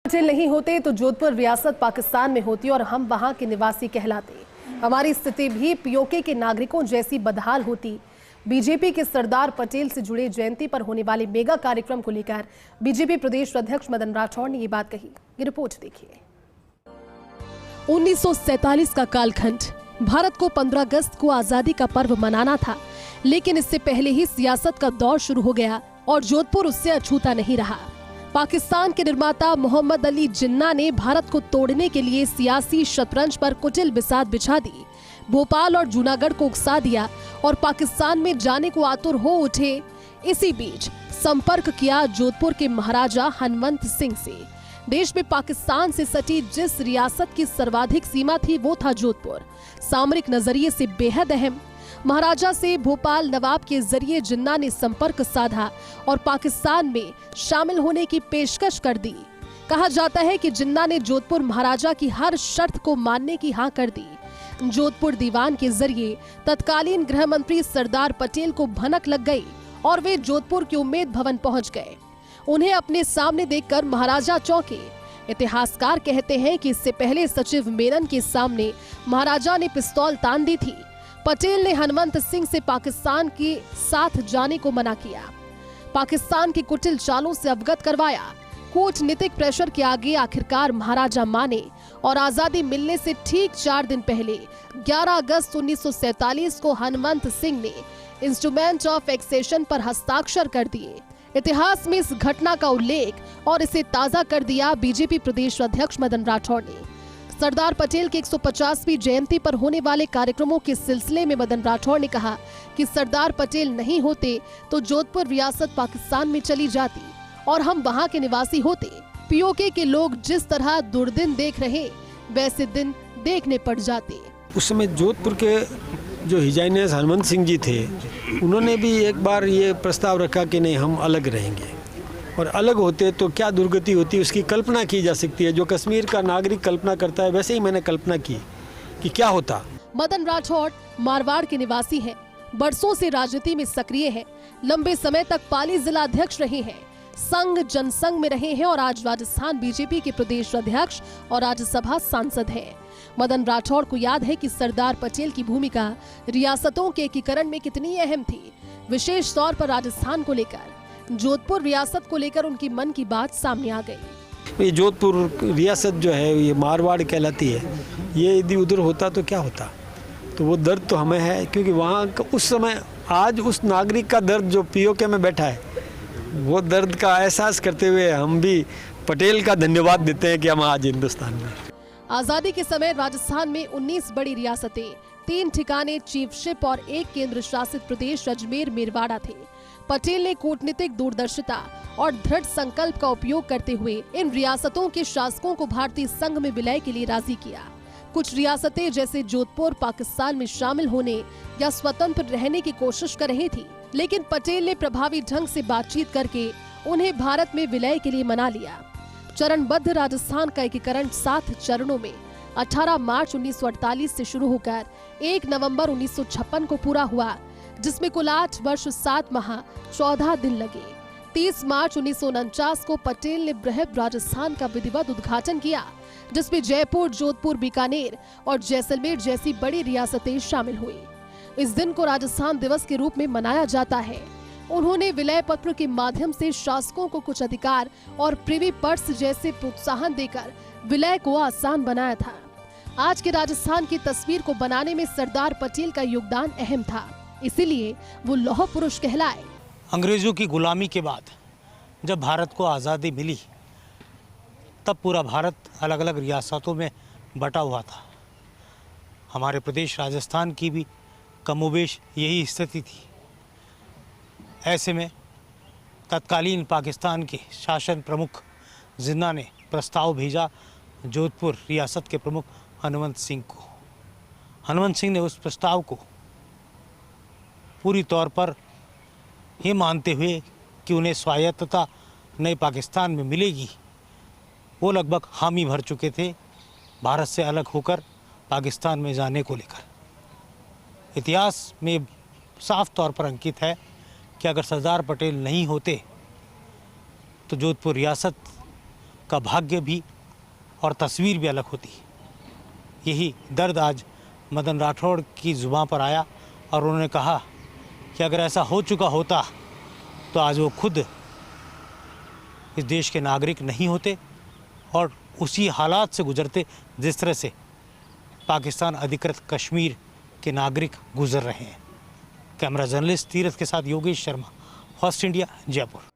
पटेल नहीं होते तो जोधपुर रियासत पाकिस्तान में होती और हम वहां के निवासी कहलाते। हमारी स्थिति भी पीओके के नागरिकों जैसी बदहाल होती। बीजेपी के सरदार पटेल से जुड़े जयंती पर होने वाले मेगा कार्यक्रम को लेकर बीजेपी प्रदेश अध्यक्ष मदन राठौड़ ने ये बात कही। ये रिपोर्ट देखिए। 1947 का कालखंड, भारत को 15 अगस्त को आजादी का पर्व मनाना था, लेकिन इससे पहले ही सियासत का दौर शुरू हो गया और जोधपुर उससे अछूता नहीं रहा। पाकिस्तान के निर्माता मोहम्मद अली जिन्ना ने भारत को तोड़ने के लिए सियासी शतरंज पर कुटिल बिसात बिछा दी, भोपाल और जूनागढ़ को उकसा दिया और पाकिस्तान में जाने को आतुर हो उठे। इसी बीच संपर्क किया जोधपुर के महाराजा हनुमंत सिंह से। देश में पाकिस्तान से सटी जिस रियासत की सर्वाधिक सीमा थी वो था जोधपुर, सामरिक नजरिए से बेहद अहम। महाराजा से भोपाल नवाब के जरिए जिन्ना ने संपर्क साधा और पाकिस्तान में शामिल होने की पेशकश कर दी। कहा जाता है कि जिन्ना ने जोधपुर महाराजा की हर शर्त को मानने की हाँ कर दी। जोधपुर दीवान के जरिए तत्कालीन गृह मंत्री सरदार पटेल को भनक लग गई और वे जोधपुर के उम्मेद भवन पहुंच गए। उन्हें अपने सामने देखकर महाराजा चौंके। इतिहासकार कहते हैं कि इससे पहले सचिव मेनन के सामने महाराजा ने पिस्तौल तान दी थी। पटेल ने हनुमंत सिंह से पाकिस्तान के साथ जाने को मना किया, पाकिस्तान की कुटिल चालों से अवगत करवाया। कूटनीतिक प्रेशर के आगे आखिरकार महाराजा माने और आजादी मिलने से ठीक 4 दिन पहले 11 अगस्त 1947 को हनुमंत सिंह ने इंस्ट्रूमेंट ऑफ एक्सेशन पर हस्ताक्षर कर दिए। इतिहास में इस घटना का उल्लेख और इसे ताजा कर दिया बीजेपी प्रदेश अध्यक्ष मदन राठौड़ ने। सरदार पटेल की 150वीं जयंती पर होने वाले कार्यक्रमों के सिलसिले में मदन राठौड़ ने कहा कि सरदार पटेल नहीं होते तो जोधपुर रियासत पाकिस्तान में चली जाती और हम वहां के निवासी होते। पीओके के लोग जिस तरह दुर्दिन देख रहे वैसे दिन देखने पड़ जाते। उस समय जोधपुर के जो हिजाइनेस हनुमंत सिंह जी थे, उन्होंने भी एक बार ये प्रस्ताव रखा कि नहीं, हम अलग रहेंगे और अलग होते तो क्या दुर्गति होती उसकी कल्पना की जा सकती है। जो कश्मीर का नागरिक कल्पना करता है वैसे ही मैंने कल्पना की कि क्या होता। मदन राठौड़ मारवाड़ के निवासी हैं, बरसों से राजनीति में सक्रिय हैं, लंबे समय तक पाली जिला अध्यक्ष रहे हैं, संघ जनसंघ में रहे हैं और आज राजस्थान बीजेपी के प्रदेश अध्यक्ष और राज्यसभा सांसद हैं। मदन राठौड़ को याद है कि सरदार पटेल की भूमिका रियासतों के एकीकरण में कितनी अहम थी, विशेष तौर पर राजस्थान को लेकर। जोधपुर रियासत को लेकर उनकी मन की बात सामने आ गई। ये जोधपुर रियासत जो है ये मारवाड़ कहलाती है, ये यदि उधर होता तो क्या होता। तो वो दर्द तो हमें है, क्योंकि वहाँ उस समय आज उस नागरिक का दर्द जो पीओके में बैठा है, वो दर्द का एहसास करते हुए हम भी पटेल का धन्यवाद देते हैं कि हम आज हिंदुस्तान में। आजादी के समय राजस्थान में 19 बड़ी रियासतें, 3 ठिकाने चीफशिप और 1 केंद्र शासित प्रदेश अजमेर मेरवाड़ा थे। पटेल ने कूटनीतिक दूरदर्शिता और दृढ़ संकल्प का उपयोग करते हुए इन रियासतों के शासकों को भारतीय संघ में विलय के लिए राजी किया। कुछ रियासतें जैसे जोधपुर पाकिस्तान में शामिल होने या स्वतंत्र रहने की कोशिश कर रही थी, लेकिन पटेल ने प्रभावी ढंग से बातचीत करके उन्हें भारत में विलय के लिए मना लिया। चरणबद्ध राजस्थान का एकीकरण 7 चरणों में 18 मार्च 1948 से शुरू होकर 1 नवंबर 1956 को पूरा हुआ, जिसमें कुल 8 वर्ष 7 माह 14 दिन लगे। 30 मार्च 1949 को पटेल ने बृहद राजस्थान का विधिवत उद्घाटन किया, जिसमें जयपुर, जोधपुर, बीकानेर और जैसलमेर जैसी बड़ी रियासतें शामिल हुई। इस दिन को राजस्थान दिवस के रूप में मनाया जाता है। उन्होंने विलय पत्र के माध्यम से शासकों को कुछ अधिकार और प्रिवी पर्स जैसे प्रोत्साहन देकर विलय को आसान बनाया था। आज के राजस्थान की तस्वीर को बनाने में सरदार पटेल का योगदान अहम था, इसीलिए वो लौह पुरुष कहलाए। अंग्रेजों की गुलामी के बाद जब भारत को आज़ादी मिली, तब पूरा भारत अलग अलग रियासतों में बटा हुआ था। हमारे प्रदेश राजस्थान की भी कमोबेश यही स्थिति थी। ऐसे में तत्कालीन पाकिस्तान के शासन प्रमुख जिन्ना ने प्रस्ताव भेजा जोधपुर रियासत के प्रमुख हनुमंत सिंह को। हनुमंत सिंह ने उस प्रस्ताव को पूरी तौर पर ये मानते हुए कि उन्हें स्वायत्तता नए पाकिस्तान में मिलेगी, वो लगभग हामी भर चुके थे भारत से अलग होकर पाकिस्तान में जाने को लेकर। इतिहास में साफ तौर पर अंकित है कि अगर सरदार पटेल नहीं होते तो जोधपुर रियासत का भाग्य भी और तस्वीर भी अलग होती। यही दर्द आज मदन राठौड़ की ज़ुबान पर आया और उन्होंने कहा कि अगर ऐसा हो चुका होता तो आज वो खुद इस देश के नागरिक नहीं होते और उसी हालात से गुजरते जिस तरह से पाकिस्तान अधिकृत कश्मीर के नागरिक गुजर रहे हैं। कैमरा जर्नलिस्ट तीरथ के साथ योगेश शर्मा, फर्स्ट इंडिया, जयपुर।